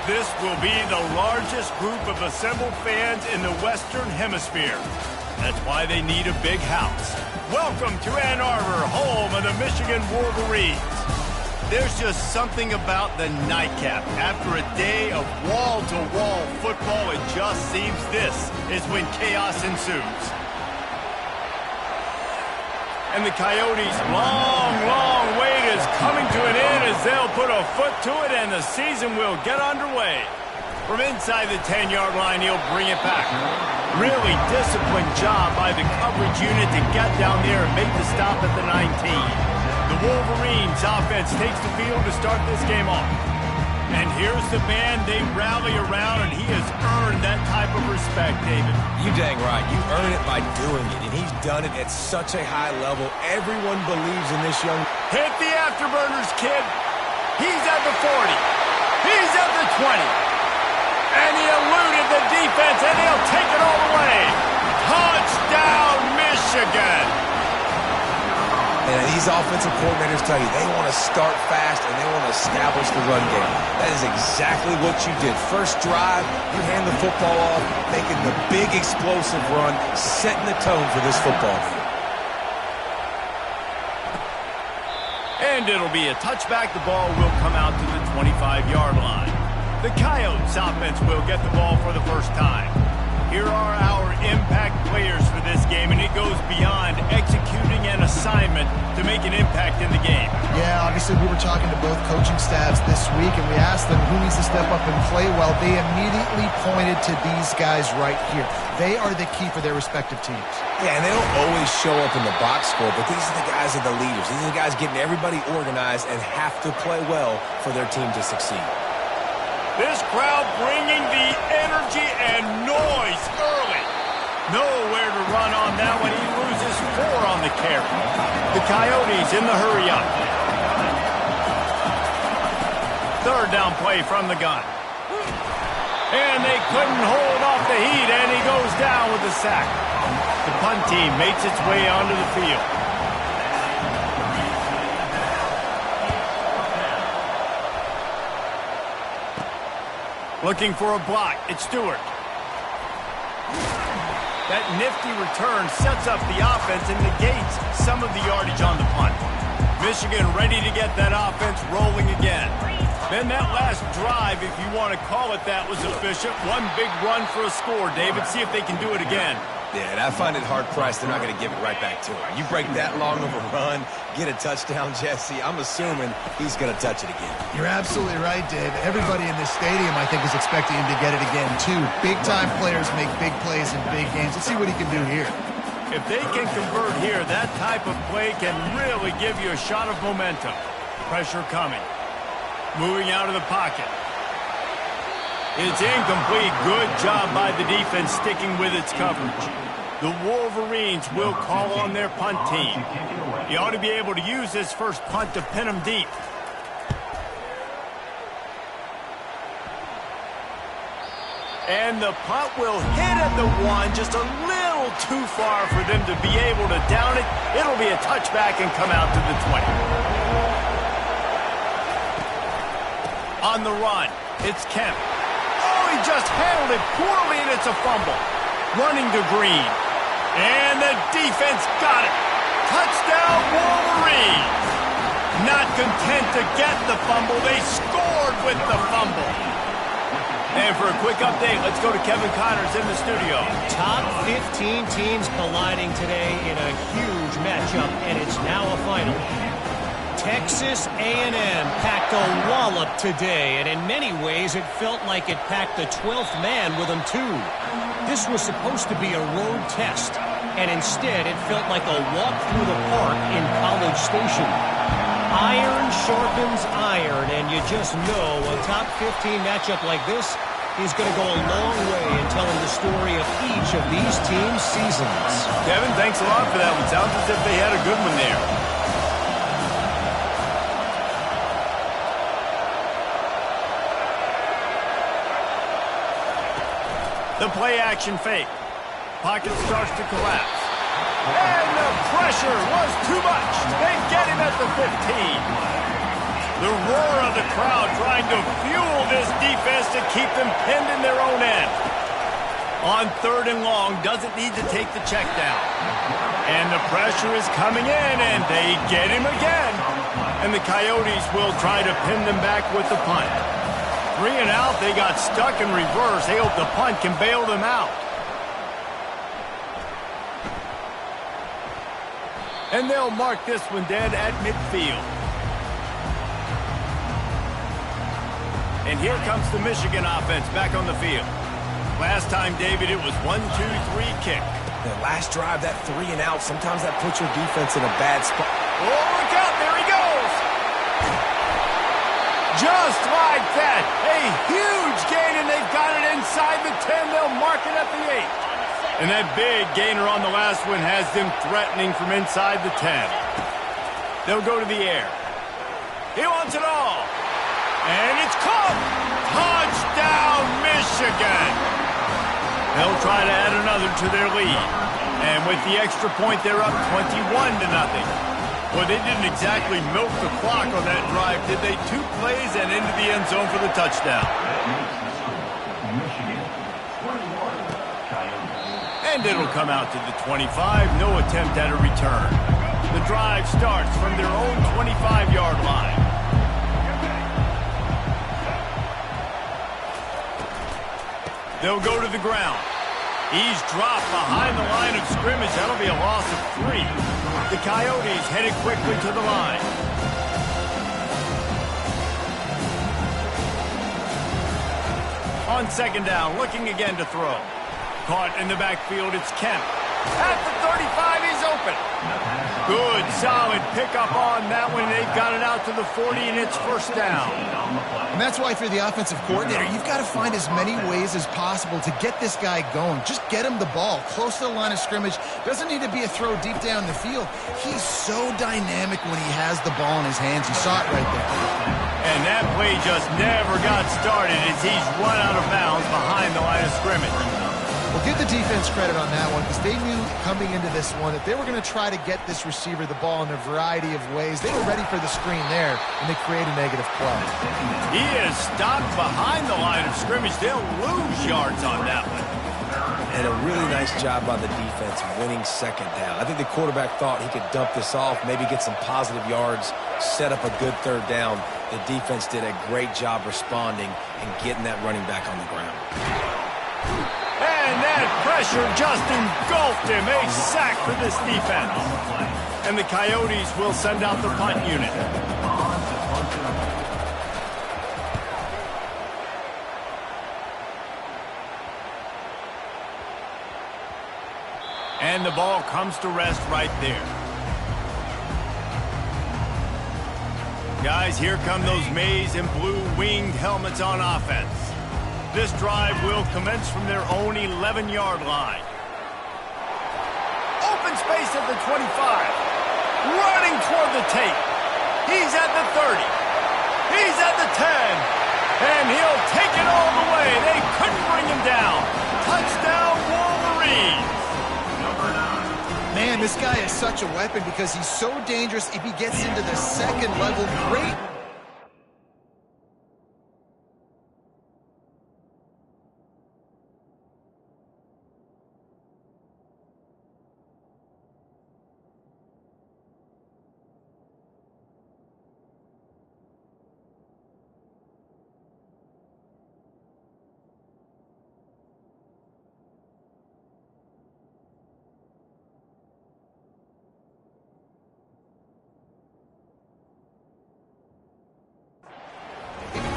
This will be the largest group of assembled fans in the Western Hemisphere. That's why they need a big house. Welcome to Ann Arbor, home of the Michigan Wolverines. There's just something about the nightcap. After a day of wall-to-wall football, it just seems this is when chaos ensues. And the Coyotes' long wait is coming to an end as they'll put a foot to it and the season will get underway. From inside the 10-yard line, he'll bring it back. Really disciplined job by the coverage unit to get down there and make the stop at the 19. The Wolverines offense takes the field to start this game off. And here's the band they rally around, and he has earned that type of respect, David. You dang right. You earn it by doing it, and he's done it at such a high level. Everyone believes in this young... Hit the afterburners, kid. He's at the 40. He's at the 20. And he eluded the defense, and he'll take it all the way. Touchdown, Michigan. And these offensive coordinators tell you they want to start fast and they want to establish the run game. That is exactly what you did. First drive, you hand the football off, making the big explosive run, setting the tone for this football game. And it'll be a touchback. The ball will come out to the 25-yard line. The Coyotes offense will get the ball for the first time. Here are our impact players for this game, and it goes beyond executing an assignment to make an impact in the game. Yeah, obviously we were talking to both coaching staffs this week, and we asked them who needs to step up and play well. They immediately pointed to these guys right here. They are the key for their respective teams. Yeah, and they don't always show up in the box score, but these are the guys that are the leaders. These are the guys getting everybody organized and have to play well for their team to succeed. This crowd bringing the energy and noise early. Nowhere to run on that one. He loses 4 on the carry. The Coyotes in the hurry-up. Third down play from the gun. And they couldn't hold off the heat, and he goes down with the sack. The punt team makes its way onto the field. Looking for a block. It's Stewart. That nifty return sets up the offense and negates some of the yardage on the punt. Michigan ready to get that offense rolling again. Then that last drive, if you want to call it that, was efficient. One big run for a score, David. See if they can do it again. Yeah, and I find it hard-priced. They're not going to give it right back to him. You break that long of a run, get a touchdown, Jesse, I'm assuming he's going to touch it again. You're absolutely right, Dave. Everybody in this stadium, I think, is expecting him to get it again, too. Big-time players make big plays in big games. Let's see what he can do here. If they can convert here, that type of play can really give you a shot of momentum. Pressure coming. Moving out of the pocket. It's incomplete. Good job by the defense sticking with its coverage. The Wolverines will call on their punt team. He ought to be able to use this first punt to pin them deep. And the punt will hit at the 1, just a little too far for them to be able to down it. It'll be a touchback and come out to the 20. On the run, it's Kemp. Oh, he just handled it poorly, and it's a fumble. Running to Green. And the defense got it. Touchdown, Wolverines. Not content to get the fumble, they scored with the fumble. And for a quick update, let's go to Kevin Connors in the studio. Top 15 teams colliding today in a huge matchup, and it's now a final. Texas A&M packed a wallop today, and in many ways it felt like it packed the 12th man with them too. This was supposed to be a road test, and instead it felt like a walk through the park in College Station. Iron sharpens iron, and you just know a top 15 matchup like this is going to go a long way in telling the story of each of these teams' seasons. Kevin, thanks a lot for that one. Sounds as if they had a good one there. The play-action fake. Pocket starts to collapse. And the pressure was too much. They get him at the 15. The roar of the crowd trying to fuel this defense to keep them pinned in their own end. On 3rd and long, doesn't need to take the check down. And the pressure is coming in, and they get him again. And the Coyotes will try to pin them back with the punt. 3 and out, they got stuck in reverse. They hope the punt can bail them out. And they'll mark this one dead at midfield. And here comes the Michigan offense back on the field. Last time, David, it was 1-2-3 kick. The last drive, that 3 and out, sometimes that puts your defense in a bad spot. Oh, look out, there he goes! Just like that, a huge gain, and they've got it inside the 10. They'll mark it at the 8. And that big gainer on the last one has them threatening from inside the 10. They'll go to the air. He wants it all. And it's caught! Touchdown, Michigan! They'll try to add another to their lead. And with the extra point, they're up 21-0. Well, they didn't exactly milk the clock on that drive, did they? 2 plays and into the end zone for the touchdown. And it'll come out to the 25. No attempt at a return. The drive starts from their own 25-yard line. They'll go to the ground. He's dropped behind the line of scrimmage. That'll be a loss of 3. The Coyotes headed quickly to the line. On 2nd down, looking again to throw. Caught in the backfield, it's Kemp. At the 35, he's open. Good, solid pickup on that one. They've got it out to the 40, and it's 1st down. And that's why, if you're the offensive coordinator, you've got to find as many ways as possible to get this guy going. Just get him the ball close to the line of scrimmage. Doesn't need to be a throw deep down the field. He's so dynamic when he has the ball in his hands. You saw it right there. And that play just never got started as he's run out of bounds behind the line of scrimmage. Well, give the defense credit on that one, because they knew coming into this one that they were going to try to get this receiver the ball in a variety of ways. They were ready for the screen there, and they create a negative play. He is stopped behind the line of scrimmage. They'll lose yards on that one. And a really nice job by the defense winning 2nd down. I think the quarterback thought he could dump this off, maybe get some positive yards, set up a good 3rd down. The defense did a great job responding and getting that running back on the ground. And that pressure just engulfed him. A sack for this defense. And the Coyotes will send out the punt unit. And the ball comes to rest right there. Guys, here come those maize and blue winged helmets on offense. This drive will commence from their own 11-yard line. Open space at the 25. Running toward the tape. He's at the 30. He's at the 10. And he'll take it all the way. They couldn't bring him down. Touchdown, Wolverines. Man, this guy is such a weapon because he's so dangerous if he gets into the 2nd level. Great.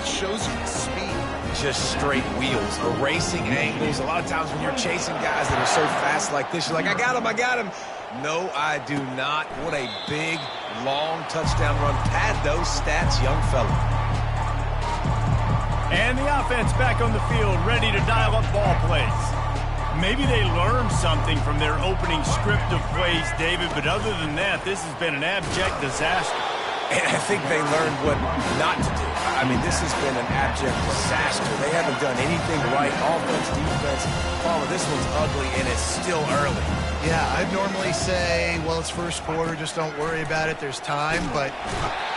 Shows you the speed. Just straight wheels, erasing angles. A lot of times when you're chasing guys that are so fast like this, you're like, I got him. No, I do not. What a big, long touchdown run. Pad those stats, young fella. And the offense back on the field, ready to dial up ball plays. Maybe they learned something from their opening script of plays, David, but other than that, this has been an abject disaster. And I think they learned what not to do. I mean, this has been an abject disaster. They haven't done anything right. Offense, defense. Palmer, this one's ugly, and it's still early. Yeah, I'd normally say, well, it's 1st quarter, just don't worry about it. There's time, but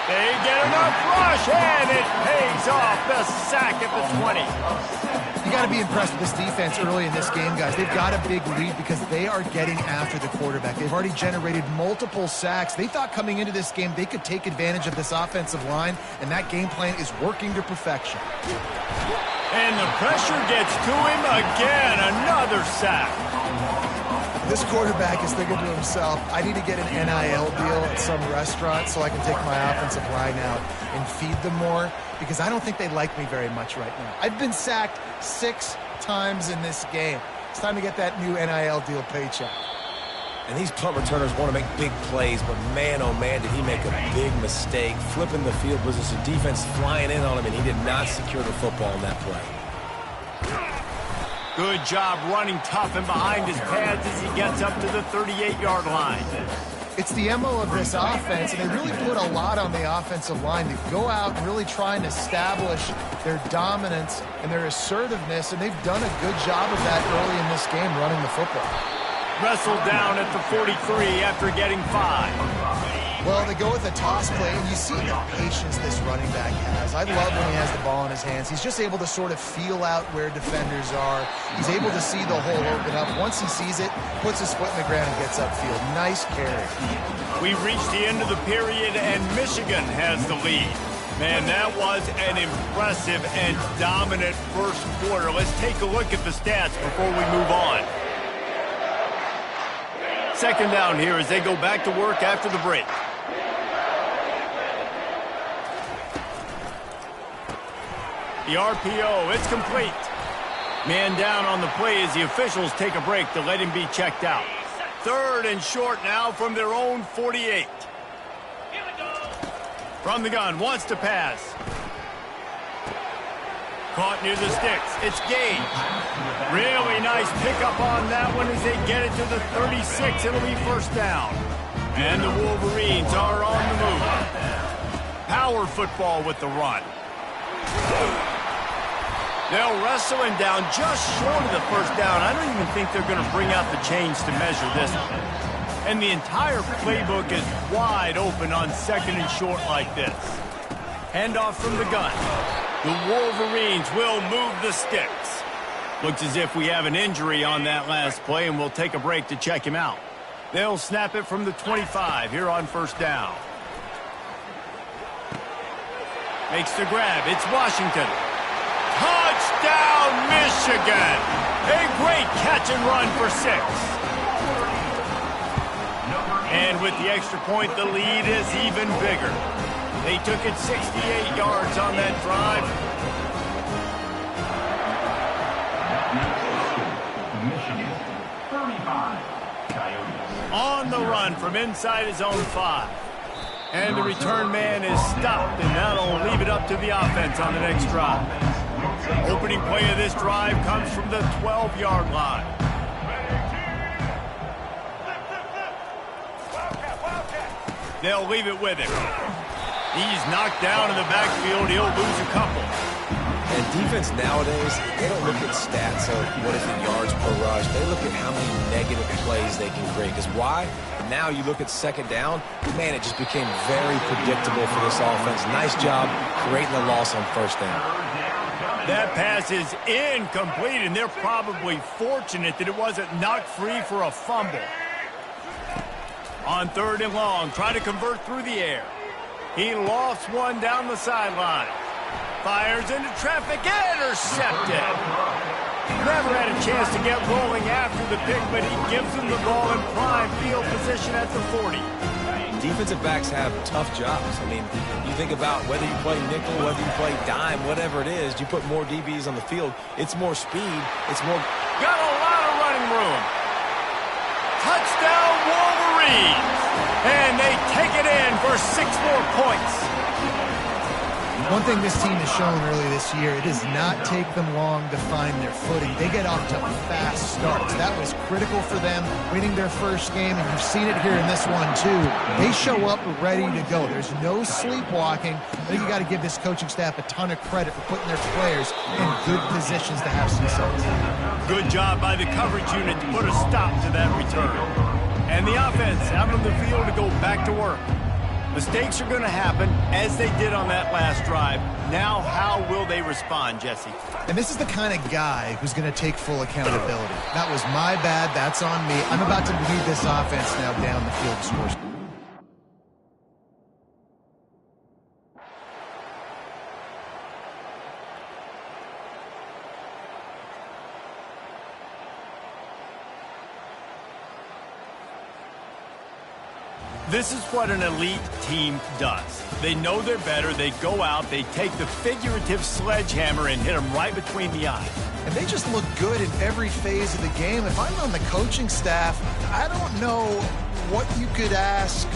They get enough rush, and it pays off. The sack at the 20. You got to be impressed with this defense early in this game, guys. They've got a big lead because they are getting after the quarterback. They've already generated multiple sacks. They thought coming into this game they could take advantage of this offensive line, and that game plan is working to perfection. And the pressure gets to him again. Another sack. This quarterback is thinking to himself, I need to get an NIL deal at some restaurant so I can take my offensive line out and feed them more, because I don't think they like me very much right now. I've been sacked 6 times in this game. It's time to get that new NIL deal paycheck. And these punt returners want to make big plays, but man, oh man, did he make a big mistake. Flipping the field position, defense flying in on him, and he did not secure the football in that play. Good job running tough and behind his pads as he gets up to the 38-yard line. It's the MO of this offense, and they really put a lot on the offensive line to go out and really try and establish their dominance and their assertiveness, and they've done a good job of that early in this game running the football. Wrestled down at the 43 after getting 5. Well, they go with a toss play, and you see the patience this running back has. I love when he has the ball in his hands. He's just able to sort of feel out where defenders are. He's able to see the hole open up. Once he sees it, puts his foot in the ground and gets upfield. Nice carry. We reached the end of the period, and Michigan has the lead. Man, that was an impressive and dominant first quarter. Let's take a look at the stats before we move on. Second down here as they go back to work after the break. The RPO, it's complete. Man down on the play as the officials take a break to let him be checked out. Third and short now from their own 48. From the gun, wants to pass. Caught near the sticks. It's Gage. Really nice pickup on that one as they get it to the 36. It'll be first down. And the Wolverines are on the move. Power football with the run. They'll wrestle him down just short of the first down. I don't even think they're going to bring out the chains to measure this one. And the entire playbook is wide open on second and short like this. Handoff from the gun. The Wolverines will move the sticks. Looks as if we have an injury on that last play, and we'll take a break to check him out. They'll snap it from the 25 here on first down. Makes the grab. It's Washington. Touchdown, Michigan! A great catch and run for 6. And with the extra point, the lead is even bigger. They took it 68 yards on that drive. Michigan, 35. Coyotes. On the run from inside his own 5. And the return man is stopped, and that'll leave it up to the offense on the next drive. Opening play of this drive comes from the 12-yard line. They'll leave it with him. He's knocked down in the backfield. He'll lose a couple. And defense nowadays, they don't look at stats of what is the yards per rush. They look at how many negative plays they can create. Because why? Now you look at second down, man, it just became very predictable for this offense. Nice job creating the loss on first down. That pass is incomplete, and they're probably fortunate that it wasn't knocked free for a fumble. On third and long, try to convert through the air. He lofts one down the sideline. Fires into traffic, intercepted. Never had a chance to get rolling after the pick, but he gives them the ball in prime field position at the 40. Defensive backs have tough jobs. I mean, you think about whether you play nickel, whether you play dime, whatever it is, you put more DBs on the field, it's more speed, it's more... Got a lot of running room. Touchdown Wolverines! And they take it in for 6 more points. One thing this team has shown early this year, it does not take them long to find their footing. They get off to fast starts. That was critical for them, winning their first game, and you've seen it here in this one too. They show up ready to go. There's no sleepwalking. I think you got to give this coaching staff a ton of credit for putting their players in good positions to have success. Good job by the coverage unit to put a stop to that return. And the offense out on the field to go back to work. Mistakes are going to happen, as they did on that last drive. Now, how will they respond, Jesse? And this is the kind of guy who's going to take full accountability. That was my bad. That's on me. I'm about to lead this offense now down the field to score. This is what an elite team does. They know they're better. They go out. They take the figurative sledgehammer and hit them right between the eyes. And they just look good in every phase of the game. If I'm on the coaching staff, I don't know what you could ask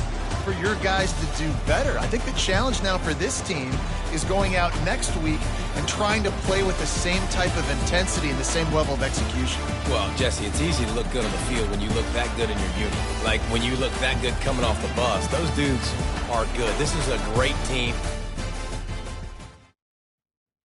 for your guys to do better. I think the challenge now for this team is going out next week and trying to play with the same type of intensity and the same level of execution. Well, Jesse, it's easy to look good on the field when you look that good in your unit. Like when you look that good coming off the bus. Those dudes are good. This is a great team.